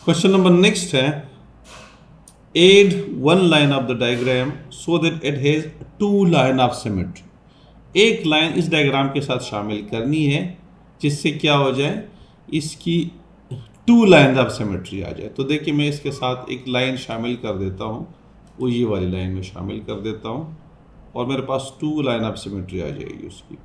Question number next है, add one line of the diagram so that it has two line of symmetry. एक line इस diagram के साथ शामिल करनी है जिससे क्या हो जाए, इसकी टू लाइन ऑफ सिमेट्री आ जाए। तो देखिए मैं इसके साथ एक लाइन शामिल कर देता हूँ, वो ये वाली लाइन में शामिल कर देता हूँ और मेरे पास टू लाइन ऑफ सिमेट्री आ जाएगी उसकी।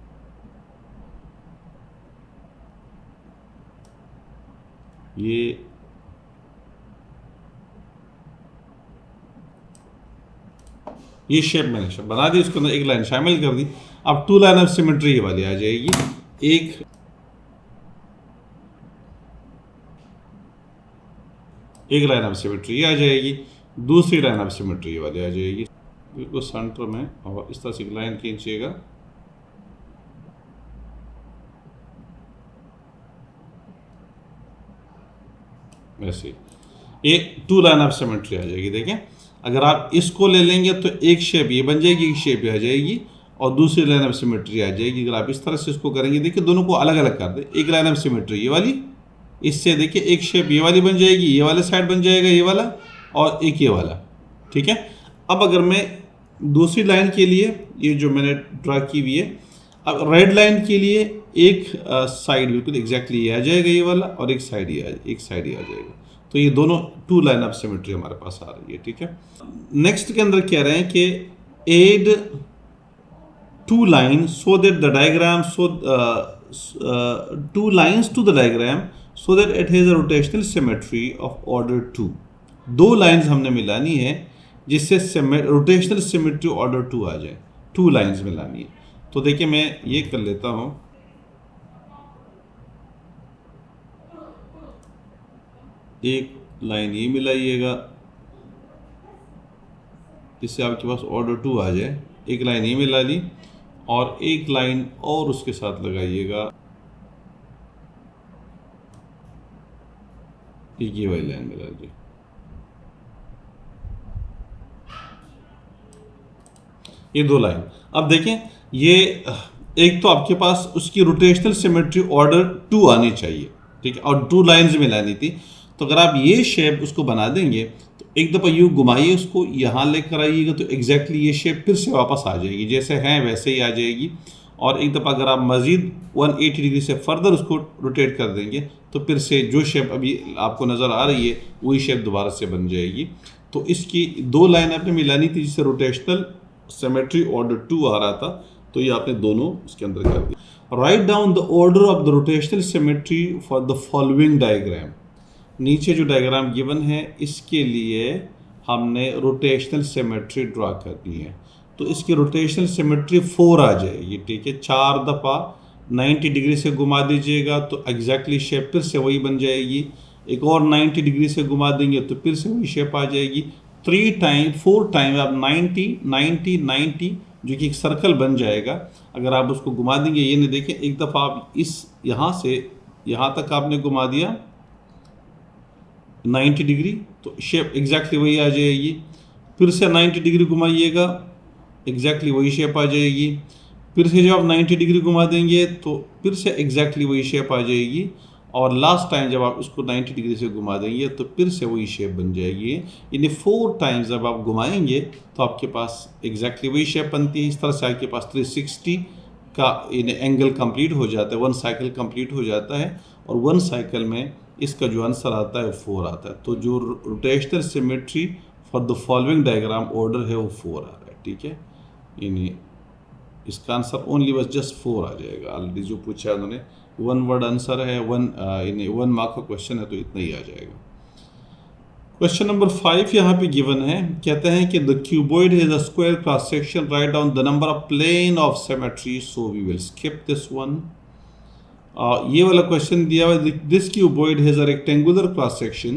ये शेप मैंने बना दी, उसके अंदर एक लाइन शामिल कर दी। अब टू लाइन ऑफ सिमेट्री ये वाली आ जाएगी, एक लाइन ऑफ सिमेट्री ये आ जाएगी, दूसरी लाइन ऑफ सिमेट्री ये वाली आ जाएगी। बिल्कुल सेंटर में और इस तरह से एक लाइन खींचिएगा, वैसे ये टू लाइन ऑफ सिमेट्री आ जाएगी। देखें अगर आप इसको ले लेंगे तो एक शेप ये बन जाएगी, एक शेप ये आ जाएगी और दूसरी लाइन ऑफ सिमेट्री आ जाएगी। अगर आप इस तरह से इसको करेंगे, देखिए दोनों को अलग अलग कर दे, एक लाइन ऑफ सिमेट्री ये वाली, इससे देखिए एक शेप ये वाली बन जाएगी, ये वाला साइड बन जाएगा ये वाला और एक ये वाला। ठीक है, अब अगर मैं दूसरी लाइन के लिए ये जो मैंने ड्रा की हुई है, अब रेड लाइन के लिए एक साइड बिल्कुल एग्जैक्टली ये आ जाएगा ये वाला और एक साइड ये आ जाएगा। तो ये दोनों टू लाइन ऑफ सिमेट्री हमारे पास आ रही है। ठीक है, नेक्स्ट के अंदर कह रहे हैं कि add two line so that the diagram two lines to the diagram so that it has a rotational symmetry of order 2। दो लाइंस हमने मिलानी है जिससे रोटेशनल सिमेट्री ऑर्डर 2 आ जाए, टू लाइंस मिलानी है। तो देखिए मैं ये कर लेता हूं, एक लाइन ये मिलाइएगा जिससे आपके पास ऑर्डर 2 आ जाए, एक लाइन ये मिला ली और एक लाइन और उसके साथ लगाइएगा, ये वाली लाइन मिला ली। ये दो लाइन, अब देखें ये एक तो आपके पास उसकी रोटेशनल सिमेट्री ऑर्डर 2 आनी चाहिए। ठीक है, और टू लाइंस मिलानी थी। तो अगर आप ये शेप उसको बना देंगे तो एक दफ़ा यूँ घुमाइए उसको, यहाँ लेकर आइएगा तो एग्जैक्टली ये शेप फिर से वापस आ जाएगी, जैसे है वैसे ही आ जाएगी। और एक दफ़ा अगर आप मज़ीद 180 डिग्री से फर्दर उसको रोटेट कर देंगे तो फिर से जो शेप अभी आपको नज़र आ रही है वही शेप दोबारा से बन जाएगी। तो इसकी दो लाइन आपने मिलानी थी जिससे रोटेशनल सिमेट्री ऑर्डर 2 आ रहा था, तो ये आपने दोनों इसके अंदर कर दिया। Right down the order of the rotational symmetry for the following diagram. नीचे जो डायग्राम गिवन है इसके लिए हमने रोटेशनल सिमेट्री ड्रा करनी है। तो इसकी रोटेशनल सिमेट्री 4 आ जाएगी। ठीक है, 4 दफ़ा 90 डिग्री से घुमा दीजिएगा तो एग्जैक्टली शेप फिर से वही बन जाएगी। एक और 90 डिग्री से घुमा देंगे तो फिर से वही शेप आ जाएगी। 4 टाइम आप 90 90 90 जो कि एक सर्कल बन जाएगा। अगर आप उसको घुमा देंगे, ये नहीं देखें, एक दफ़ा आप इस यहाँ से यहाँ तक आपने घुमा दिया 90 डिग्री तो शेप एग्जैक्टली वही आ जाएगी। फिर से 90 डिग्री घुमाइएगा, एग्जैक्टली वही शेप आ जाएगी। फिर से जब आप 90 डिग्री घुमा देंगे तो फिर से एग्जैक्टली वही शेप आ जाएगी। और लास्ट टाइम जब आप इसको 90 डिग्री से घुमा देंगे तो फिर से वही शेप बन जाएगी। यानी 4 टाइम्स जब आप घुमाएंगे तो आपके पास एग्जैक्टली वही शेप बनती है। इस तरह से आपके पास 360 का एंगल कंप्लीट हो जाता है, 1 साइकिल कंप्लीट हो जाता है और 1 साइकिल में इसका जो आंसर आता है 4 आता है। तो जो rotational symmetry for the following diagram order है वो 4 आ रहा है। ठीक है, यानी इसका आंसर ओनली बस जस्ट 4 आ जाएगा। ऑलरेडी जो पूछा है उन्होंने 1 वर्ड आंसर है, 1 मार्क का क्वेश्चन है तो इतना ही आ जाएगा। क्वेश्चन नंबर 5 यहाँ पे गिवन है, कहते हैं कि the cuboid has a square cross section, write down the number of plane of symmetry, so we will skip this one. ये वाला क्वेश्चन दिया हुआ है, this cuboid has a rectangular cross section,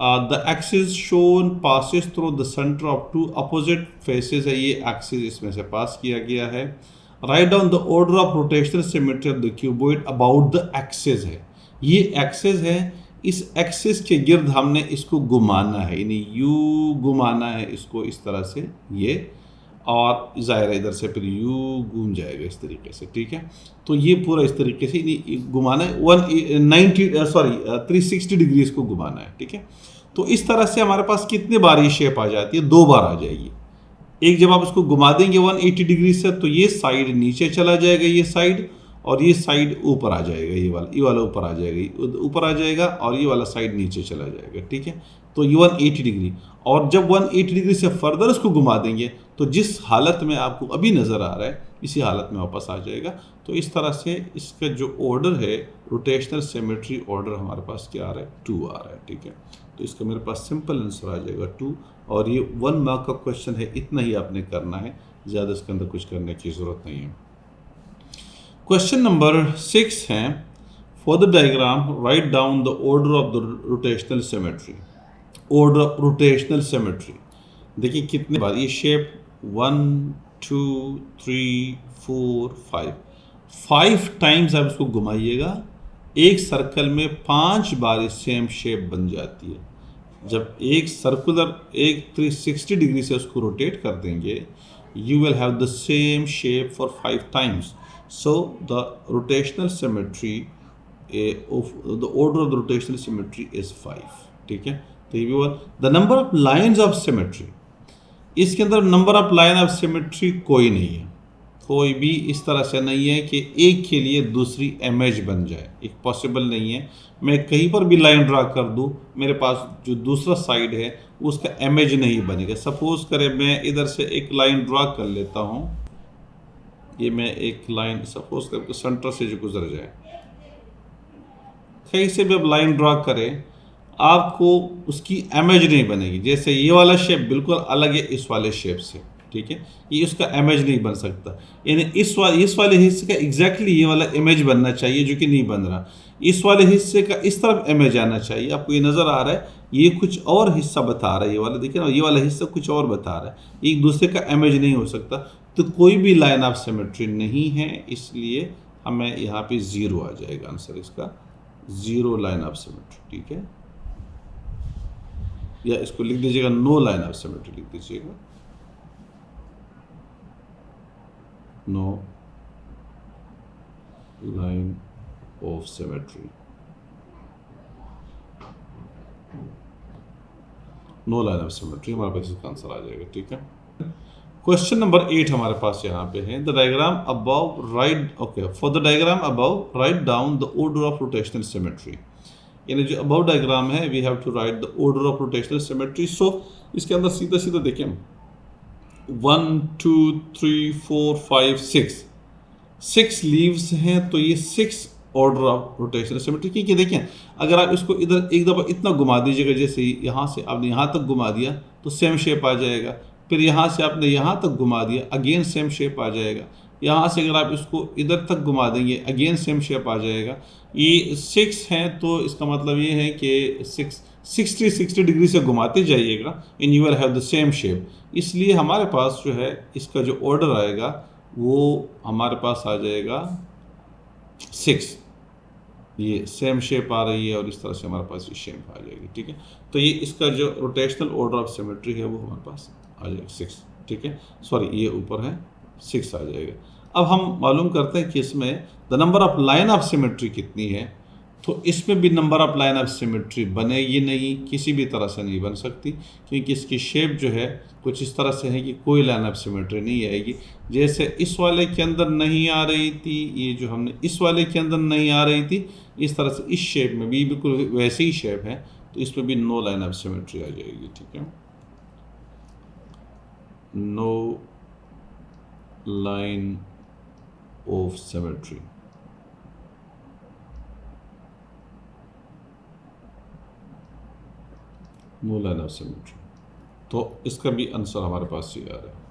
the axis shown passes through the centre of 2 opposite faces है, ये axis इसमें से pass किया गया है। Write down the order of rotational symmetry of the cuboid about the axis है, ये axis है, इस एक्सिस के गिर्द हमने इसको घुमाना है, यानी यू घुमाना है इसको इस तरह से ये। और ज़ाहिर है इधर से फिर यू घूम जाएगा इस तरीके से, ठीक है। तो ये पूरा इस तरीके से घुमाना है 360 डिग्रीज को घुमाना है, ठीक है। तो इस तरह से हमारे पास कितने बार ये शेप आ जाती है, 2 बार आ जाएगी। एक जब आप इसको घुमा देंगे 180 डिग्री से तो ये साइड नीचे चला जाएगा, ये साइड, और ये साइड ऊपर आ जाएगा, ये वाला ऊपर आ जाएगा, ऊपर आ जाएगा, और ये वाला साइड नीचे चला जाएगा, ठीक है। तो ये 180 डिग्री, और जब 180 डिग्री से फर्दर इसको घुमा देंगे तो जिस हालत में आपको अभी नज़र आ रहा है इसी हालत में वापस आ जाएगा। तो इस तरह से इसका जो ऑर्डर है, रोटेशनल सिमेट्री ऑर्डर हमारे पास क्या आ रहा है, 2 आ रहा है, ठीक है। तो इसका मेरे पास सिंपल आंसर आ जाएगा 2, और ये 1 मार्क का क्वेश्चन है, इतना ही आपने करना है, ज़्यादा इसके अंदर कुछ करने की ज़रूरत नहीं है। क्वेश्चन नंबर 6 है, for the diagram right down the order of the rotational symmetry. Order of rotational symmetry देखिए कितने बार ये शेप 1 2 3 4 5 टाइम्स आप इसको घुमाइएगा, एक सर्कल में 5 बार सेम शेप बन जाती है। जब एक सर्कुलर 360 डिग्री से उसको रोटेट कर देंगे, you will have the same shape for 5 times. So the rotational symmetry of the order of the rotational symmetry is 5, ठीक है। तो ये भी हुआ। The number of lines of symmetry, इसके अंदर number of line of symmetry कोई नहीं है, कोई भी इस तरह से नहीं है कि एक के लिए दूसरी इमेज बन जाए, एक पॉसिबल नहीं है। मैं कहीं पर भी लाइन ड्रा कर दूं, मेरे पास जो दूसरा साइड है उसका इमेज नहीं बनेगा। सपोज करें मैं इधर से एक लाइन ड्रा कर लेता हूं, ये मैं एक लाइन सपोज करके सेंटर से जो गुजर जाए, कहीं से भी अब लाइन ड्रा करें आपको उसकी इमेज नहीं बनेगी। जैसे ये वाला शेप बिल्कुल अलग है इस वाले शेप से, ठीक है, ये उसका इमेज नहीं बन सकता। यानी इस वाले हिस्से का एग्जैक्टली ये वाला इमेज बनना चाहिए, जो कि नहीं बन रहा। इस वाले हिस्से का इस तरफ इमेज आना चाहिए। आपको ये नज़र आ रहा है, ये कुछ और हिस्सा बता रहा है, ये वाला देखिए ना, ये वाला हिस्सा कुछ और बता रहा है, एक दूसरे का इमेज नहीं हो सकता। तो कोई भी लाइन ऑफ सिमेट्री नहीं है, इसलिए हमें यहाँ पे 0 आ जाएगा आंसर इसका, 0 लाइन ऑफ सिमेट्री, ठीक है। या इसको लिख दीजिएगा नो लाइन ऑफ सिमेट्री, लिख दीजिएगा no line of symmetry, no line of symmetry, हमारे पास इसका आंसर आ जाएगा, ठीक है। क्वेश्चन नंबर 8 हमारे पास यहाँ पे है, the diagram above right, okay, for the diagram above write down the order of rotational symmetry. यानी जो अबव डायग्राम है, we have to write the order of rotational symmetry. So इसके अंदर सीधा सीधा देखें, 1 2 3 4 5 6 लीव्स हैं, तो ये 6 ऑर्डर ऑफ रोटेशनल सिमेट्री। क्योंकि देखें अगर आप इसको इधर एक दफ़ा इतना घुमा दीजिएगा, जैसे यहाँ से आपने यहाँ तक घुमा दिया तो सेम शेप आ जाएगा, फिर यहाँ से आपने यहाँ तक घुमा दिया अगेन सेम शेप आ जाएगा, यहाँ से अगर आप इसको इधर तक घुमा देंगे अगेन सेम शेप आ जाएगा। ये 6 हैं, तो इसका मतलब ये है कि 60 डिग्री से घुमाते जाइएगा इन you will have the same shape. इसलिए हमारे पास जो है इसका जो ऑर्डर आएगा वो हमारे पास आ जाएगा 6, ये सेम शेप आ रही है और इस तरह से हमारे पास ये शेप आ जाएगी, ठीक है। तो ये इसका जो रोटेशनल ऑर्डर ऑफ सिमेट्री है वो हमारे पास आ जाएगा 6, ठीक है। सॉरी ये ऊपर है 6 आ जाएगा। अब हम मालूम करते हैं कि इसमें the number of line of symmetry कितनी है। तो इसमें भी number of line of symmetry बनेगी नहीं, किसी भी तरह से नहीं बन सकती, क्योंकि इसकी शेप जो है कुछ इस तरह से है कि कोई लाइन ऑफ सिमेट्री नहीं आएगी। जैसे इस वाले के अंदर नहीं आ रही थी, ये जो हमने इस वाले के अंदर नहीं आ रही थी, इस तरह से इस शेप में भी बिल्कुल वैसे ही शेप है, तो इसमें भी नो लाइन ऑफ सिमेट्री आ जाएगी, ठीक है। No line of symmetry, no line of symmetry. तो इसका भी आंसर हमारे पास ही आ रहा है।